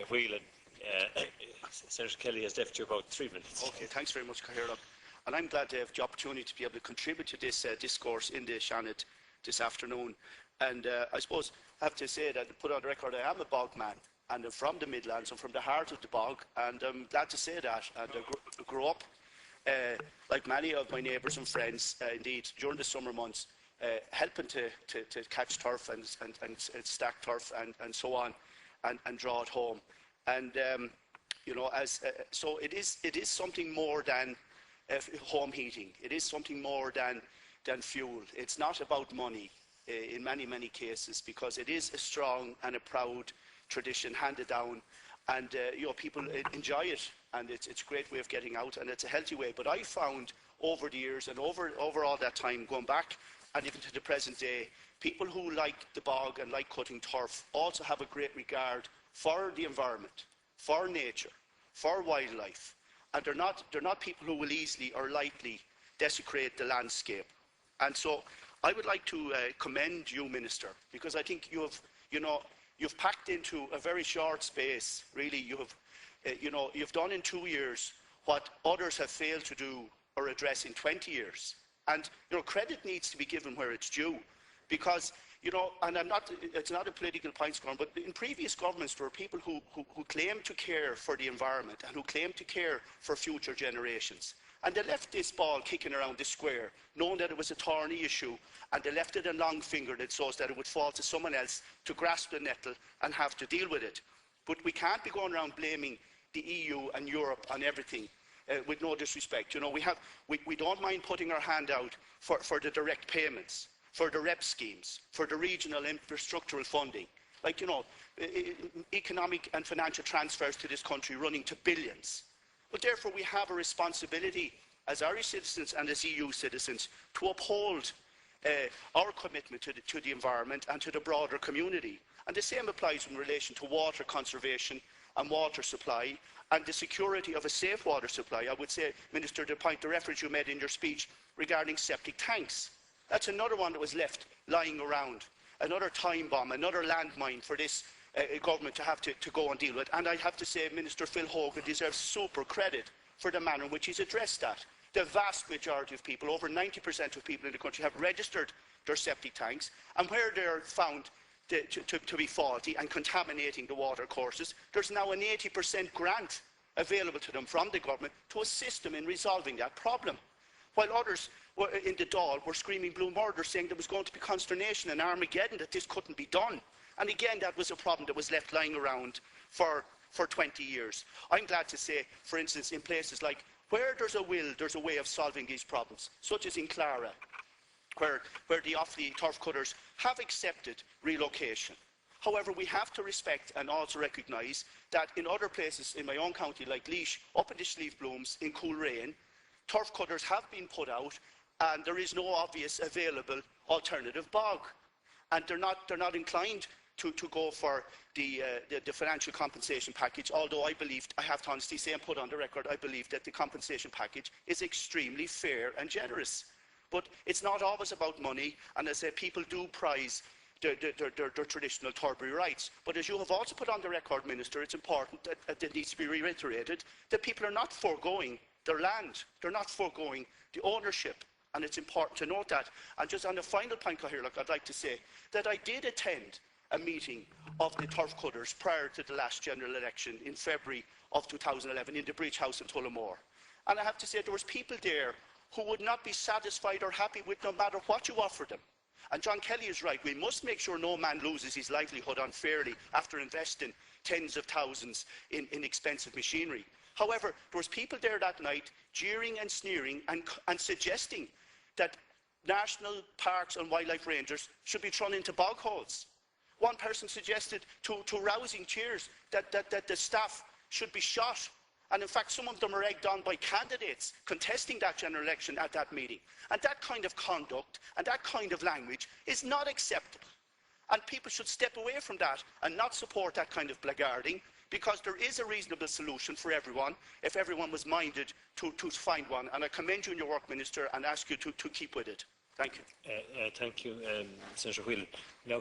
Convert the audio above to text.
Whelan. Senator Kelly has left you about 3 minutes. Okay, thanks very much, Cathaoirleach. And I'm glad to have the opportunity to be able to contribute to this discourse in the Seanad this afternoon. And I suppose I have to say that, to put on the record, I am a bog man, and I'm from the Midlands. I'm from the heart of the bog, and I'm glad to say that. And I grew up, like many of my neighbours and friends, indeed, during the summer months, helping to catch turf and stack turf and so on, and draw it home. And you know, so it is something more than home heating. It is something more than fuel. It's not about money in many cases, because it is a strong and a proud tradition handed down, and you know, people enjoy it, and it's a great way of getting out, and it's a healthy way. But I found over the years and over all that time, going back and even to the present day, people who like the bog and like cutting turf also have a great regard for the environment, for nature, for wildlife, and they're not people who will easily or lightly desecrate the landscape. And so I would like to commend you, Minister, because I think you've packed into a very short space. Really, you've done in 2 years what others have failed to do or address in 20 years. And credit needs to be given where it's due, because and it's not a political point scoring, but in previous governments there were people who claimed to care for the environment and who claimed to care for future generations. And they left this ball kicking around the square, knowing that it was a thorny issue, and they left it a long fingered it so that it would fall to someone else to grasp the nettle and have to deal with it. But we can't be going around blaming the EU and Europe on everything, with no disrespect. We don't mind putting our hand out for the direct payments, for the REP schemes, for the regional infrastructural funding, like economic and financial transfers to this country running to billions. But therefore we have a responsibility as Irish citizens and as EU citizens to uphold our commitment to the environment and to the broader community. And the same applies in relation to water conservation and water supply and the security of a safe water supply. I would say, Minister, the reference you made in your speech regarding septic tanks, that's another one that was left lying around, another time bomb, another landmine for this government to have to go and deal with. And I have to say, Minister Phil Hogan deserves super credit for the manner in which he's addressed that. The vast majority of people, over 90% of people in the country, have registered their septic tanks, and where they're found to be faulty and contaminating the water courses, there's now an 80% grant available to them from the government to assist them in resolving that problem. While others in the Dáil were screaming blue murder, saying there was going to be consternation and Armageddon, that this couldn't be done. And again, that was a problem that was left lying around for 20 years. I'm glad to say, for instance, in places like where there's a will, there's a way of solving these problems, such as in Clara, where the Offaly turf cutters have accepted relocation. However, we have to respect and also recognise that in other places in my own county, like Laois, up in the Sleeve Blooms, in Coolrain, turf cutters have been put out and there is no obvious available alternative bog. And they're not inclined to go for the financial compensation package, although I have to honestly say and put on the record, I believe that the compensation package is extremely fair and generous. But it's not always about money, and as I say, people do prize their traditional Turberry rights. But as you have also put on the record, Minister, it's important that it needs to be reiterated that people are not foregoing their land, they're not foregoing the ownership. And it's important to note that. And just on the final point, Cathaoirleach, I'd like to say that I did attend a meeting of the turf cutters prior to the last general election in February of 2011 in the Breach House in Tullamore. And I have to say there was people there who would not be satisfied or happy with no matter what you offered them. And John Kelly is right. We must make sure no man loses his livelihood unfairly after investing tens of thousands in expensive machinery. However, there was people there that night jeering and sneering and suggesting that national parks and wildlife rangers should be thrown into bog holes. One person suggested to rousing cheers that the staff should be shot. And in fact, some of them are egged on by candidates contesting that general election at that meeting. And that kind of conduct and that kind of language is not acceptable. And people should step away from that and not support that kind of blackguarding, because there is a reasonable solution for everyone if everyone was minded to find one. And I commend you in your work, Minister, and ask you to keep with it. Thank you. Thank you, Senator Whelan. Now